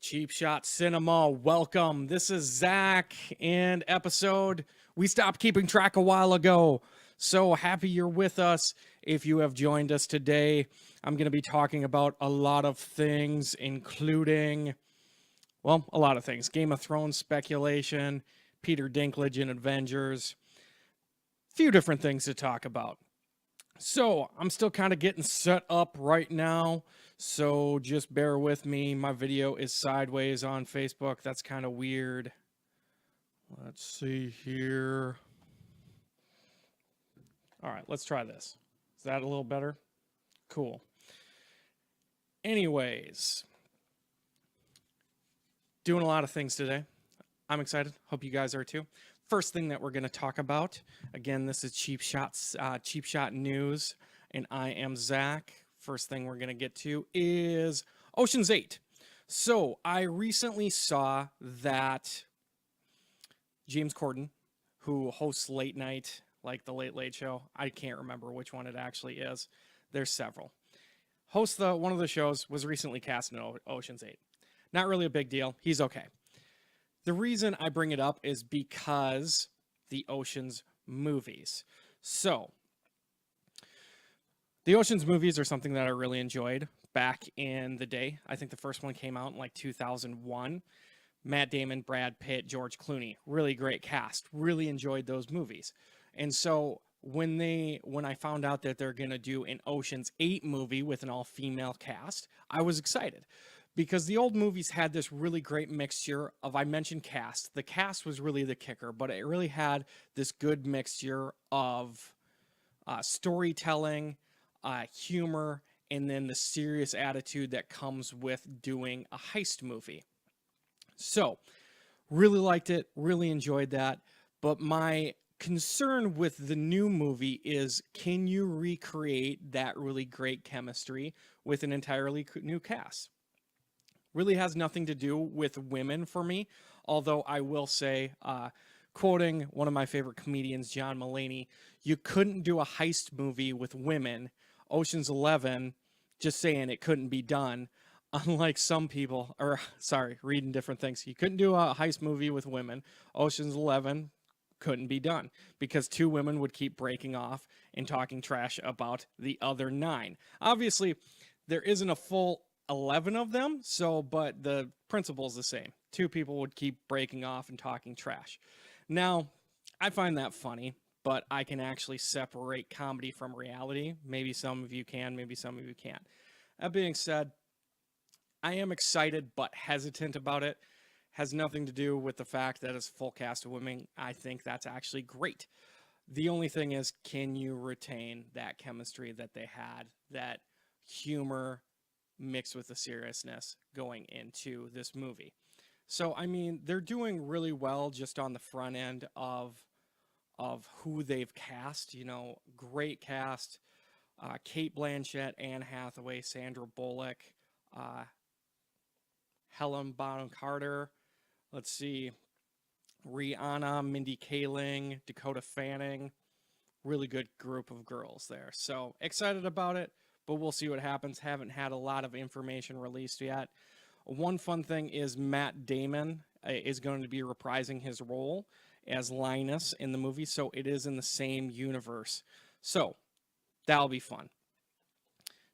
Cheap Shot Cinema, welcome. This is Zach and episode we stopped keeping track a while ago. So happy you're with us. If you have joined us today, I'm going to be talking about a lot of things, including, well, a lot of things. Game of Thrones speculation, Peter Dinklage in Avengers, a few different things to talk about. So I'm still kind of getting set up right now. So just bear with me. My video is sideways on Facebook. That's kind of weird. Let's see here. All right, let's try this. Is that a little better? Cool. Anyways, doing a lot of things today. I'm excited. Hope you guys are too. First thing that we're going to talk about, again, this is Cheap Shot News, and I am Zach. First thing we're going to get to is Ocean's 8. So I recently saw that James Corden, who hosts late night, like the Late Late Show, I can't remember which one it actually is. There's several. Hosts one of the shows was recently cast in Ocean's 8. Not really a big deal. He's okay. The reason I bring it up is because the Ocean's movies. So, the Ocean's movies are something that I really enjoyed back in the day. I think the first one came out in like 2001. Matt Damon, Brad Pitt, George Clooney. Really great cast. Really enjoyed those movies. And so, when I found out that they're going to do an Ocean's 8 movie with an all-female cast, I was excited. Because the old movies had this really great mixture of, I mentioned cast. The cast was really the kicker, but it really had this good mixture of storytelling, humor, and then the serious attitude that comes with doing a heist movie. So, really liked it, really enjoyed that. But my concern with the new movie is, can you recreate that really great chemistry with an entirely new cast? Really has nothing to do with women for me, although I will say, quoting one of my favorite comedians, John Mulaney, you couldn't do a heist movie with women. Ocean's 11, just saying it couldn't be done. Unlike some people, reading different things. You couldn't do a heist movie with women. Ocean's 11 couldn't be done because two women would keep breaking off and talking trash about the other 9. Obviously, there isn't a full 11 of them, but the principle is the same. Two people would keep breaking off and talking trash. Now, I find that funny, but I can actually separate comedy from reality. Maybe some of you can, maybe some of you can't. That being said, I am excited but hesitant about it. Has nothing to do with the fact that it's a full cast of women. I think that's actually great. The only thing is, can you retain that chemistry that they had, that humor mixed with the seriousness going into this movie? So, I mean, they're doing really well just on the front end of who they've cast. You know, great cast. Kate Blanchett, Anne Hathaway, Sandra Bullock, Helen Bonham Carter. Let's see, Rihanna, Mindy Kaling, Dakota Fanning. Really good group of girls there. So, excited about it. But we'll see what happens. Haven't had a lot of information released yet. One fun thing is Matt Damon is going to be reprising his role as Linus in the movie, so it is in the same universe. So that'll be fun.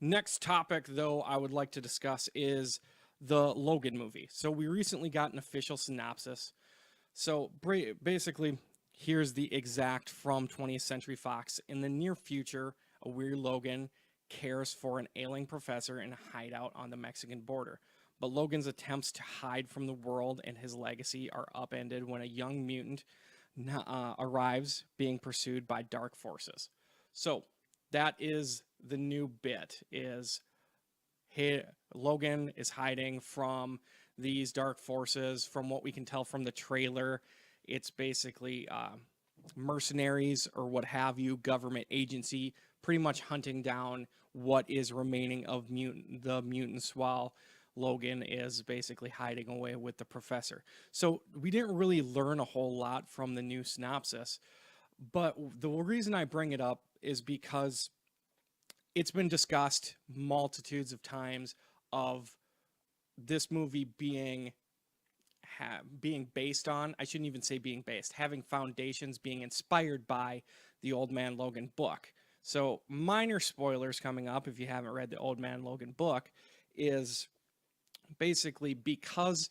Next topic, though, I would like to discuss is the Logan movie. So we recently got an official synopsis. So basically, here's the exact from 20th Century Fox. In the near future, a weird Logan cares for an ailing professor in a hideout on the Mexican border. But Logan's attempts to hide from the world and his legacy are upended when a young mutant arrives being pursued by dark forces. So that is the new bit, is Logan is hiding from these dark forces. From what we can tell from the trailer, it's basically mercenaries or what have you, government agency, pretty much hunting down what is remaining of the mutants while Logan is basically hiding away with the professor. So we didn't really learn a whole lot from the new synopsis, but the reason I bring it up is because it's been discussed multitudes of times of this movie being based on, I shouldn't even say being based, having foundations, being inspired by the Old Man Logan book. So minor spoilers coming up if you haven't read the Old Man Logan book, is basically because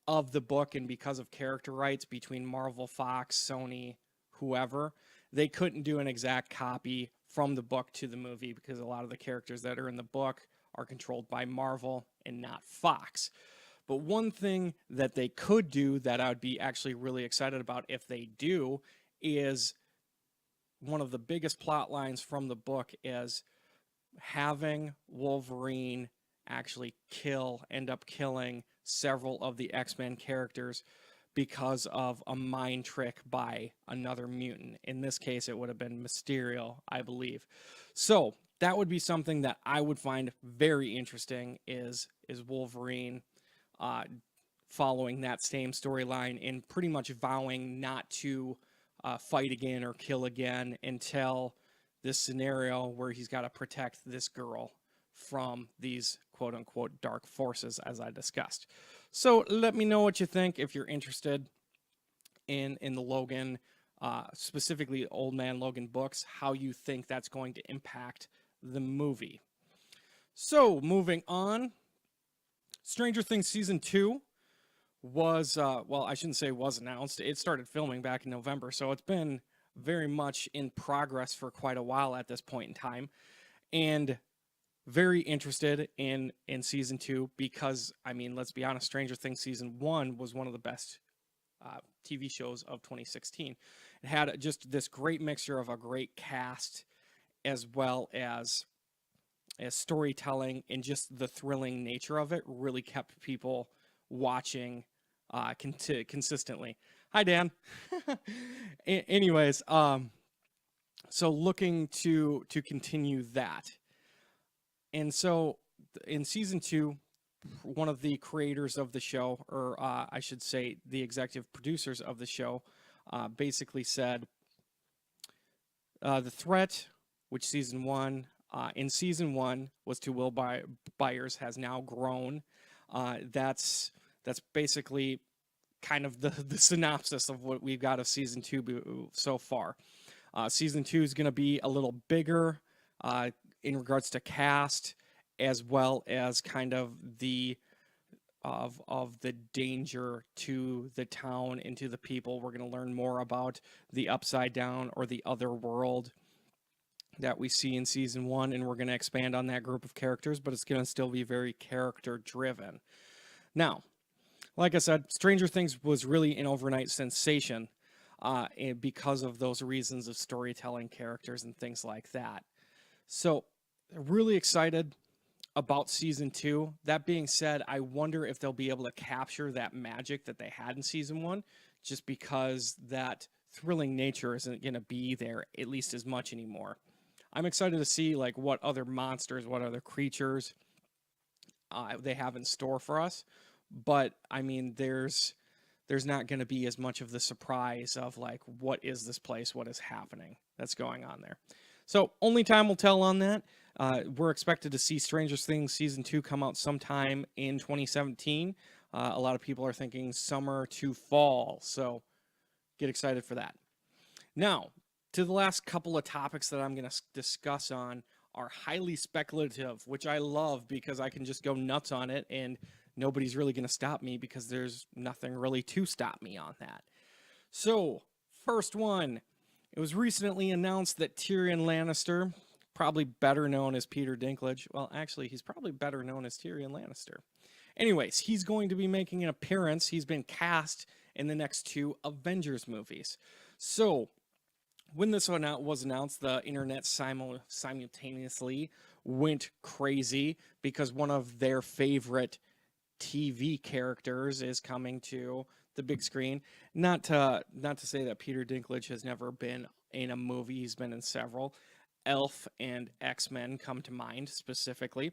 of the book and because of character rights between Marvel, Fox, Sony, whoever, they couldn't do an exact copy from the book to the movie because a lot of the characters that are in the book are controlled by Marvel and not Fox. But one thing that they could do that I would be actually really excited about if they do is one of the biggest plot lines from the book is having Wolverine actually end up killing several of the X-Men characters because of a mind trick by another mutant. In this case, it would have been Mysterio, I believe. So that would be something that I would find very interesting is Wolverine following that same storyline and pretty much vowing not to fight again or kill again until this scenario where he's got to protect this girl from these quote-unquote dark forces, as I discussed. So let me know what you think if you're interested in the Logan, specifically Old Man Logan books, how you think that's going to impact the movie. So moving on, Stranger Things Season 2 was, well, I shouldn't say was announced. It started filming back in November, so it's been very much in progress for quite a while at this point in time. And very interested in Season 2 because, I mean, let's be honest, Stranger Things Season 1 was one of the best TV shows of 2016. It had just this great mixture of a great cast as well as storytelling, and just the thrilling nature of it really kept people watching consistently. Hi, Dan. Anyways, so looking to continue that. And so in Season 2, one of the creators of the show, or I should say the executive producers of the show, basically said the threat, which in Season 1 was to Will Byers, has now grown. That's basically kind of the synopsis of what we've got of Season 2 so far. Season 2 is going to be a little bigger in regards to cast, as well as kind of the danger to the town and to the people. We're going to learn more about the Upside Down or the other world that we see in Season 1, and we're going to expand on that group of characters, but it's going to still be very character driven. Now, like I said, Stranger Things was really an overnight sensation because of those reasons of storytelling, characters, and things like that. So, really excited about Season 2. That being said, I wonder if they'll be able to capture that magic that they had in Season 1, just because that thrilling nature isn't going to be there at least as much anymore. I'm excited to see like what other monsters, what other creatures they have in store for us. But I mean, there's not going to be as much of the surprise of like, what is this place? What is happening that's going on there? So only time will tell on that. We're expected to see Stranger Things Season 2 come out sometime in 2017. A lot of people are thinking summer to fall. So get excited for that. Now, to the last couple of topics that I'm going to discuss on are highly speculative, which I love because I can just go nuts on it and nobody's really going to stop me because there's nothing really to stop me on that. So, first one, it was recently announced that Tyrion Lannister, probably better known as Peter Dinklage, well, actually, he's probably better known as Tyrion Lannister. Anyways, he's going to be making an appearance. He's been cast in the next 2 Avengers movies. So, when this one was announced, the internet simultaneously went crazy because one of their favorite TV characters is coming to the big screen. Not to say that Peter Dinklage has never been in a movie. He's been in several. Elf and X-Men come to mind specifically.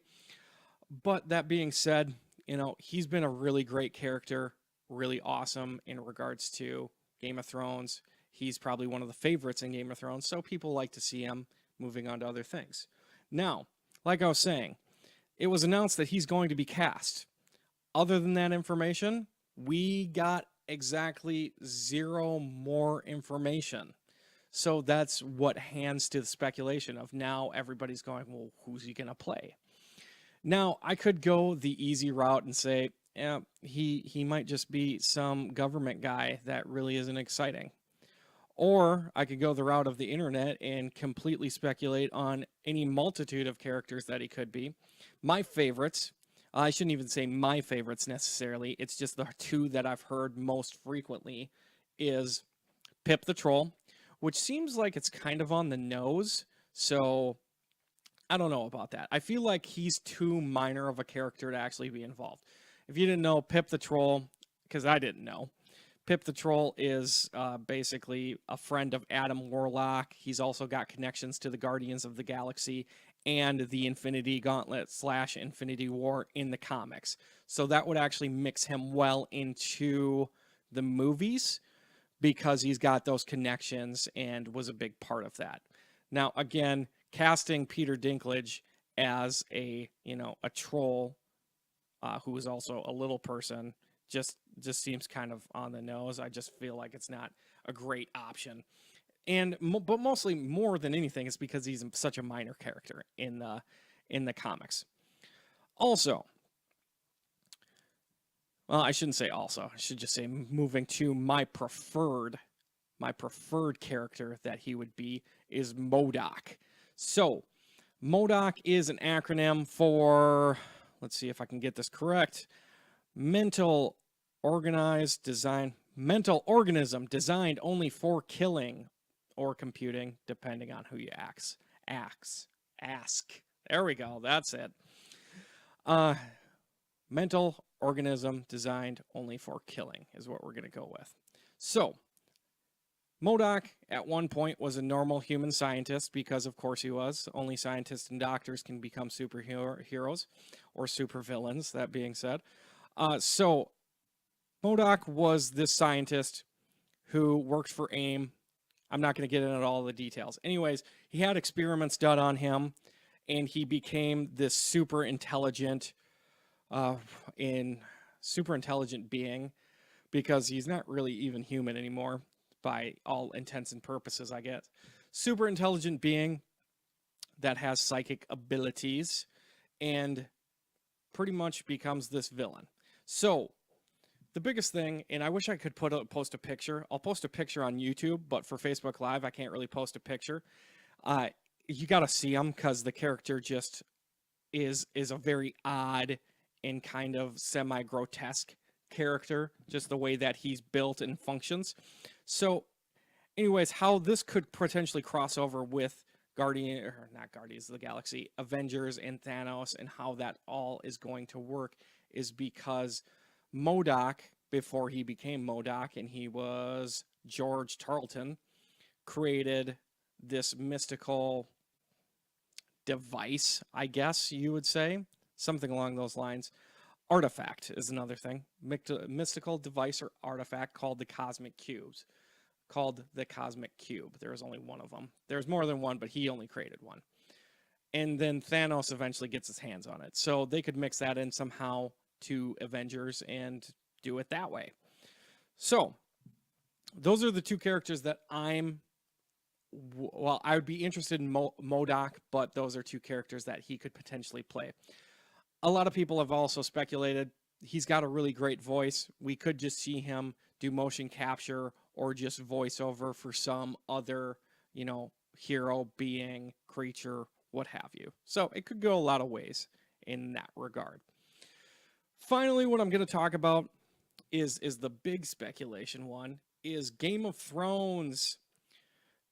But that being said, you know, he's been a really great character, really awesome in regards to Game of Thrones. He's probably one of the favorites in Game of Thrones, so people like to see him moving on to other things. Now, like I was saying, it was announced that he's going to be cast. other than that information, we got exactly 0 more information. So that's what hands to the speculation of now everybody's going, well, who's he going to play? Now, I could go the easy route and say, yeah, he might just be some government guy that really isn't exciting. Or I could go the route of the internet and completely speculate on any multitude of characters that he could be. My favorites, I shouldn't even say my favorites necessarily, it's just the 2 that I've heard most frequently, is Pip the Troll, which seems like it's kind of on the nose, so I don't know about that. I feel like he's too minor of a character to actually be involved. If you didn't know, Pip the Troll, because I didn't know, Pip the Troll is basically a friend of Adam Warlock. He's also got connections to the Guardians of the Galaxy and the Infinity Gauntlet / Infinity War in the comics. So that would actually mix him well into the movies because he's got those connections and was a big part of that. Now, again, casting Peter Dinklage as a troll who is also a little person just seems kind of on the nose. I just feel like it's not a great option. And but mostly more than anything is because he's such a minor character in the comics. Also, well, I shouldn't say also. I should just say moving to my preferred character that he would be is MODOK. So, MODOK is an acronym for, let's see if I can get this correct, mental organism designed only for killing or computing, depending on who you ask. There we go. That's it. Mental organism designed only for killing is what we're going to go with. So, MODOK at one point was a normal human scientist because, of course, he was. Only scientists and doctors can become superheroes or supervillains, that being said. So, MODOK was this scientist who worked for AIM. I'm not going to get into all the details. Anyways, he had experiments done on him, and he became this super intelligent being because he's not really even human anymore by all intents and purposes, I guess. Super intelligent being that has psychic abilities and pretty much becomes this villain. So, the biggest thing, and I wish I could post a picture. I'll post a picture on YouTube, but for Facebook Live, I can't really post a picture. You got to see him because the character just is a very odd and kind of semi-grotesque character, just the way that he's built and functions. So, anyways, how this could potentially cross over with Guardians of the Galaxy, Avengers and Thanos, and how that all is going to work is because MODOK, before he became MODOK, and he was George Tarleton, created this mystical device, I guess you would say, something along those lines. Artifact is another thing. Mystical device or artifact called the Cosmic Cubes. Called the Cosmic Cube. There's only one of them. There's more than one, but he only created one. And then Thanos eventually gets his hands on it. So they could mix that in somehow to Avengers and do it that way. So, those are the 2 characters that I would be interested in MODOK, but those are 2 characters that he could potentially play. A lot of people have also speculated he's got a really great voice. We could just see him do motion capture or just voiceover for some other, hero, being, creature, what have you. So it could go a lot of ways in that regard. Finally, what I'm going to talk about is the big speculation one, is Game of Thrones.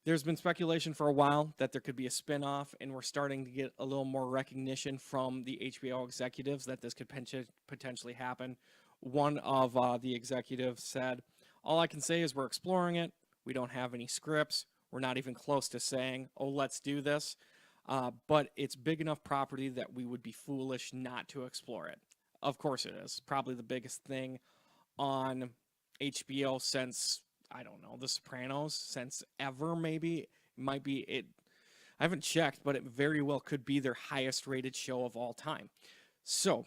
There's been speculation for a while that there could be a spinoff, and we're starting to get a little more recognition from the HBO executives that this could potentially happen. One of the executives said, all I can say is we're exploring it. We don't have any scripts. We're not even close to saying, oh, let's do this. But it's big enough property that we would be foolish not to explore it. Of course it is. Probably the biggest thing on HBO since, I don't know, The Sopranos, since ever maybe. It might be it. I haven't checked, but it very well could be their highest rated show of all time. So,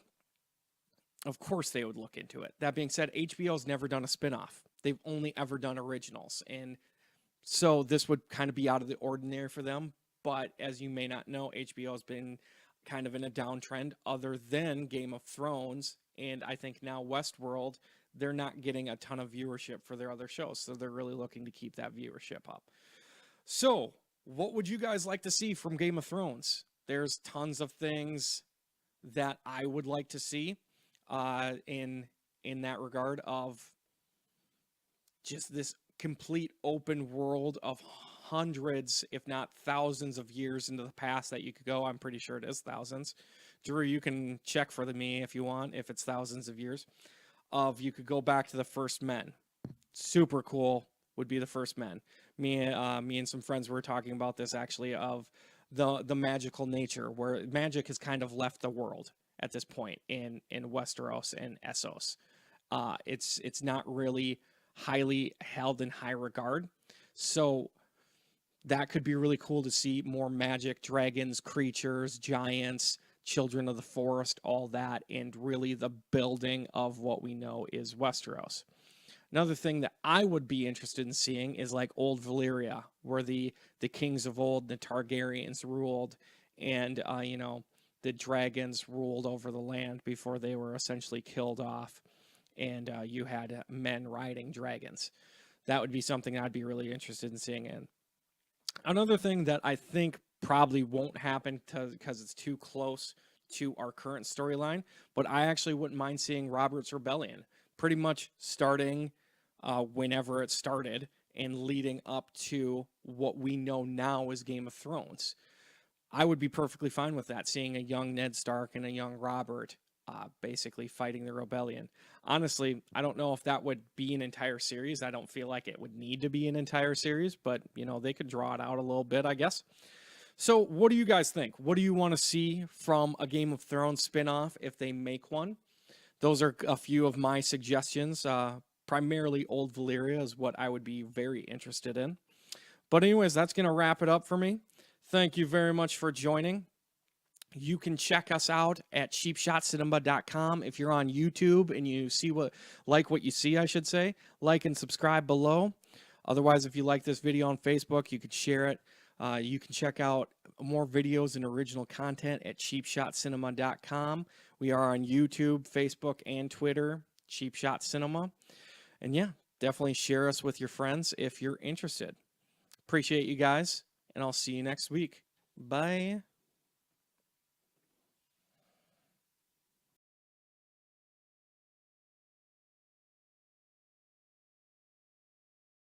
of course they would look into it. That being said, HBO's never done a spinoff. They've only ever done originals. And so this would kind of be out of the ordinary for them. But as you may not know, HBO has been kind of in a downtrend other than Game of Thrones. And I think now Westworld, they're not getting a ton of viewership for their other shows. So they're really looking to keep that viewership up. So what would you guys like to see from Game of Thrones? There's tons of things that I would like to see in that regard of just this complete open world of hundreds, if not thousands of years into the past that you could go. I'm pretty sure it is thousands. Drew, you can check for me if you want, if it's thousands of years. You could go back to the first men. Super cool would be the first men. Me and some friends were talking about this actually, of the magical nature, where magic has kind of left the world at this point in Westeros and Essos. It's not really highly held in high regard. So that could be really cool to see more magic, dragons, creatures, giants, children of the forest, all that, and really the building of what we know is Westeros. Another thing that I would be interested in seeing is like old Valyria, where the kings of old, the Targaryens ruled, and the dragons ruled over the land before they were essentially killed off, and you had men riding dragons. That would be something I'd be really interested in seeing. In another thing that I think probably won't happen because it's too close to our current storyline, but I actually wouldn't mind seeing Robert's Rebellion pretty much starting whenever it started and leading up to what we know now as Game of Thrones. I would be perfectly fine with that, seeing a young Ned Stark and a young Robert basically fighting the rebellion. Honestly, I don't know if that would be an entire series. I don't feel like it would need to be an entire series, but, they could draw it out a little bit, I guess. So what do you guys think? What do you want to see from a Game of Thrones spinoff if they make one? Those are a few of my suggestions. Primarily Old Valyria is what I would be very interested in. But anyways, that's going to wrap it up for me. Thank you very much for joining. You can check us out at cheapshotcinema.com. If you're on YouTube and you see what you see, I should say, like and subscribe below. Otherwise, if you like this video on Facebook, you could share it. You can check out more videos and original content at cheapshotcinema.com. We are on YouTube, Facebook, and Twitter, Cheap Shot Cinema. And yeah, definitely share us with your friends if you're interested. Appreciate you guys, and I'll see you next week. Bye.